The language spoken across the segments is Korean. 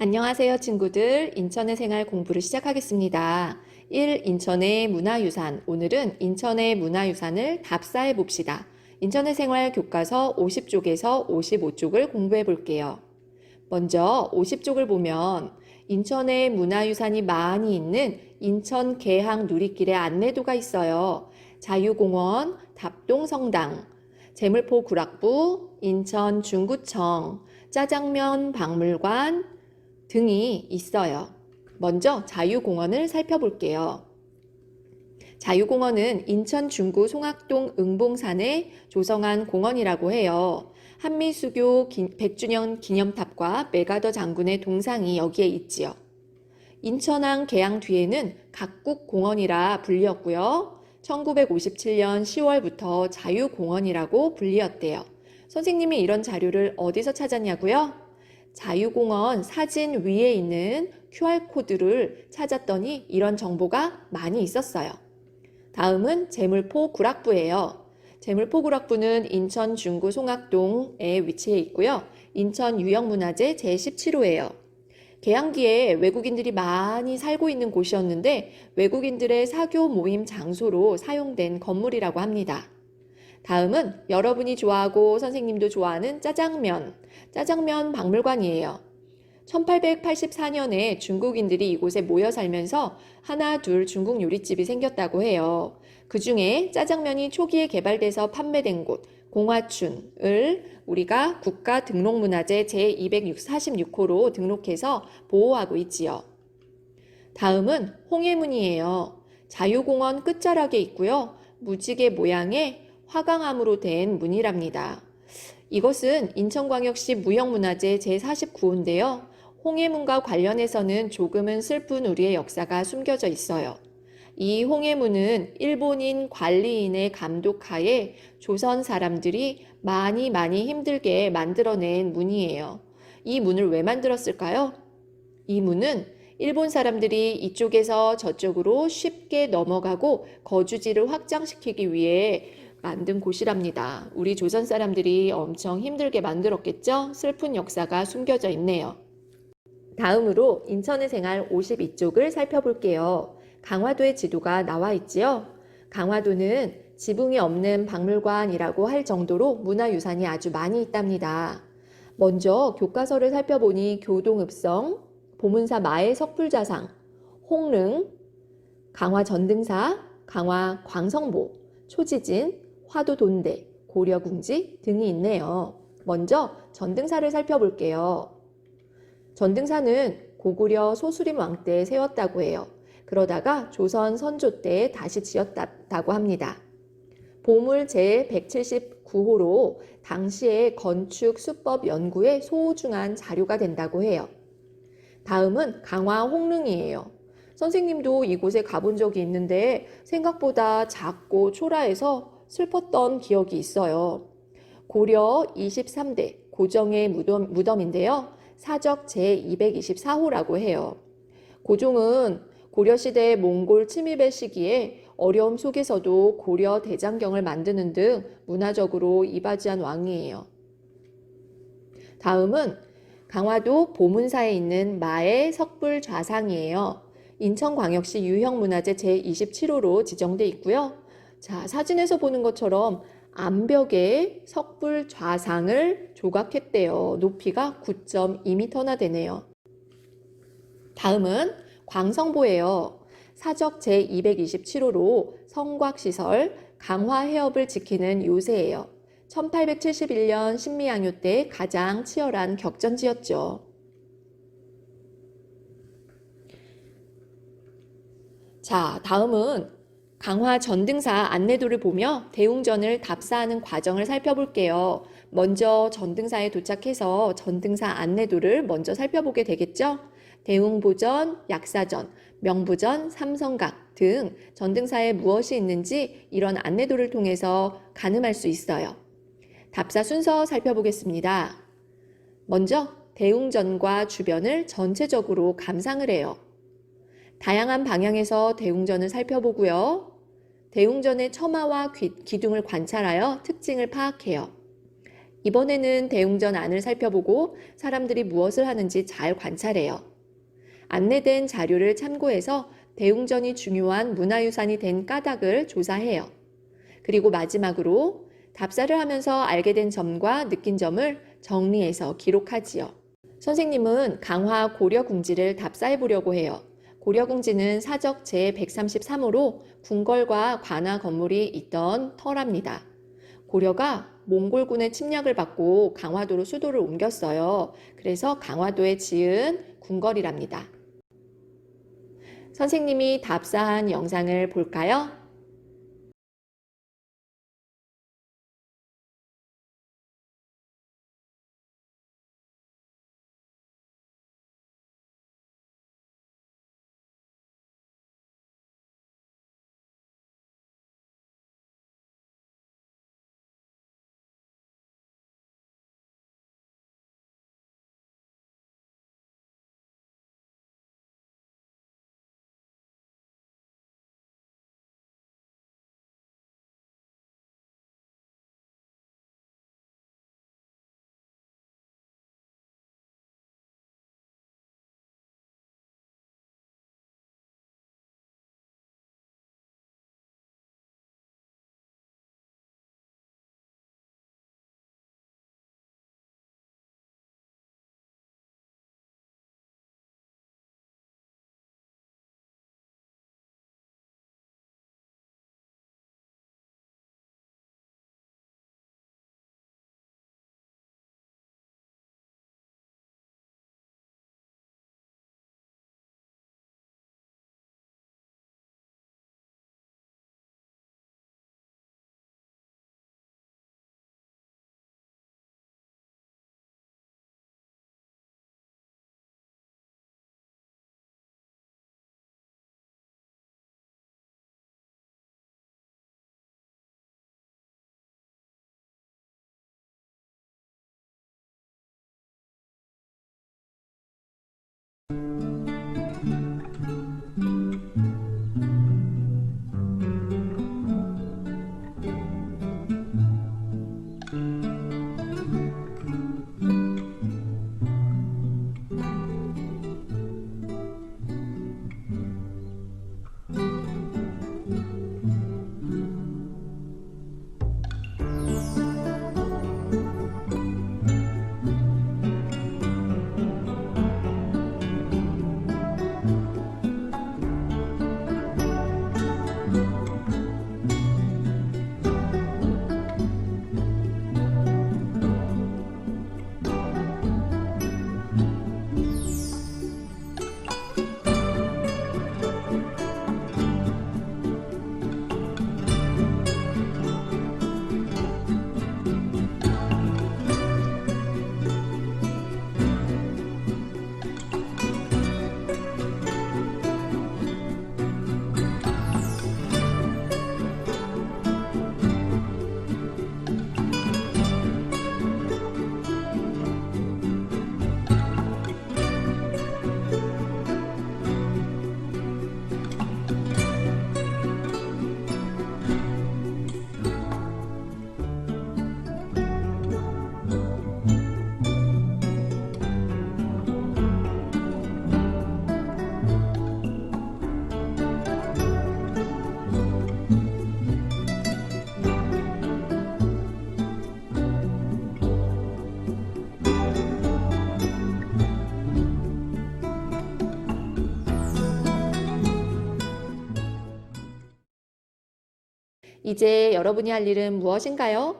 안녕하세요, 친구들. 인천의 생활 공부를 시작하겠습니다. 1. 인천의 문화유산. 오늘은 인천의 문화유산을 답사해 봅시다. 인천의 생활 교과서 50쪽에서 55쪽을 공부해 볼게요. 먼저 50쪽을 보면 인천의 문화유산이 많이 있는 인천 계항 누리길의 안내도가 있어요. 자유공원, 답동성당, 제물포 구락부, 인천 중구청, 짜장면 박물관 등이 있어요. 먼저 자유공원을 살펴볼게요. 자유공원은 인천 중구 송악동 응봉산에 조성한 공원이라고 해요. 한미수교 100주년 기념탑과 메가더 장군의 동상이 여기에 있지요. 인천항 개항 뒤에는 각국공원이라 불리었고요. 1957년 10월부터 자유공원이라고 불리었대요. 선생님이 이런 자료를 어디서 찾았냐고요? 자유공원 사진 위에 있는 QR코드를 찾았더니 이런 정보가 많이 있었어요. 다음은 제물포 구락부예요. 제물포 구락부는 인천 중구 송악동에 위치해 있고요. 인천 유형문화재 제17호예요. 개항기에 외국인들이 많이 살고 있는 곳이었는데 외국인들의 사교 모임 장소로 사용된 건물이라고 합니다. 다음은 여러분이 좋아하고 선생님도 좋아하는 짜장면 박물관이에요. 1884년에 중국인들이 이곳에 모여 살면서 하나 둘 중국 요리집이 생겼다고 해요. 그 중에 짜장면이 초기에 개발돼서 판매된 곳 공화춘을 우리가 국가등록문화재 제246호로 등록해서 보호하고 있지요. 다음은 홍해문이에요. 자유공원 끝자락에 있고요. 무지개 모양의 화강암으로 된 문이랍니다. 이것은 인천광역시 무형문화재 제49호인데요. 홍해문과 관련해서는 조금은 슬픈 우리의 역사가 숨겨져 있어요. 이 홍해문은 일본인 관리인의 감독하에 조선 사람들이 많이 힘들게 만들어낸 문이에요. 이 문을 왜 만들었을까요? 이 문은 일본 사람들이 이쪽에서 저쪽으로 쉽게 넘어가고 거주지를 확장시키기 위해 만든 곳이랍니다. 우리 조선 사람들이 엄청 힘들게 만들었겠죠? 슬픈 역사가 숨겨져 있네요. 다음으로 인천의 생활 52쪽을 살펴볼게요. 강화도의 지도가 나와 있지요? 강화도는 지붕이 없는 박물관이라고 할 정도로 문화유산이 아주 많이 있답니다. 먼저 교과서를 살펴보니 교동읍성, 보문사 마의 석불자상, 홍릉, 강화 전등사, 강화 광성보, 초지진, 화도 돈대, 고려궁지 등이 있네요. 먼저 전등사를 살펴볼게요. 전등사는 고구려 소수림 왕 때 세웠다고 해요. 그러다가 조선 선조 때 다시 지었다고 합니다. 보물 제179호로 당시의 건축 수법 연구에 소중한 자료가 된다고 해요. 다음은 강화 홍릉이에요. 선생님도 이곳에 가본 적이 있는데 생각보다 작고 초라해서 슬펐던 기억이 있어요. 고려 23대 고정의 무덤인데요. 사적 제224호라고 해요. 고종은 고려시대 몽골 침입의 시기에 어려움 속에서도 고려 대장경을 만드는 등 문화적으로 이바지한 왕이에요. 다음은 강화도 보문사에 있는 마의 석불 좌상이에요. 인천광역시 유형문화재 제27호로 지정돼 있고요. 자, 사진에서 보는 것처럼 암벽에 석불 좌상을 조각했대요. 높이가 9.2m나 되네요. 다음은 광성보예요. 사적 제227호로 성곽시설, 강화해협을 지키는 요새예요. 1871년 신미양요 때 가장 치열한 격전지였죠. 자, 다음은 강화 전등사 안내도를 보며 대웅전을 답사하는 과정을 살펴볼게요. 먼저 전등사에 도착해서 전등사 안내도를 먼저 살펴보게 되겠죠? 대웅보전, 약사전, 명부전, 삼성각 등 전등사에 무엇이 있는지 이런 안내도를 통해서 가늠할 수 있어요. 답사 순서 살펴보겠습니다. 먼저 대웅전과 주변을 전체적으로 감상을 해요. 다양한 방향에서 대웅전을 살펴보고요. 대웅전의 처마와 기둥을 관찰하여 특징을 파악해요. 이번에는 대웅전 안을 살펴보고 사람들이 무엇을 하는지 잘 관찰해요. 안내된 자료를 참고해서 대웅전이 중요한 문화유산이 된 까닭을 조사해요. 그리고 마지막으로 답사를 하면서 알게 된 점과 느낀 점을 정리해서 기록하지요. 선생님은 강화 고려궁지를 답사해 보려고 해요. 고려궁지는 사적 제133호로 궁궐과 관아 건물이 있던 터랍니다. 고려가 몽골군의 침략을 받고 강화도로 수도를 옮겼어요. 그래서 강화도에 지은 궁궐이랍니다. 선생님이 답사한 영상을 볼까요? 이제 여러분이 할 일은 무엇인가요?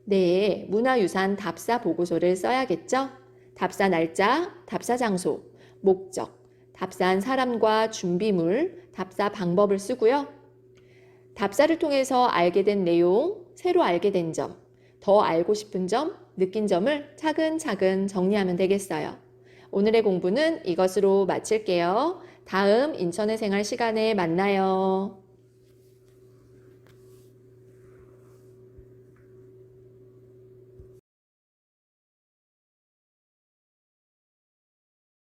네, 문화유산 답사 보고서를 써야겠죠? 답사 날짜, 답사 장소, 목적, 답사한 사람과 준비물, 답사 방법을 쓰고요. 답사를 통해서 알게 된 내용, 새로 알게 된 점, 더 알고 싶은 점, 느낀 점을 차근차근 정리하면 되겠어요. 오늘의 공부는 이것으로 마칠게요. 다음 인천의 생활 시간에 만나요.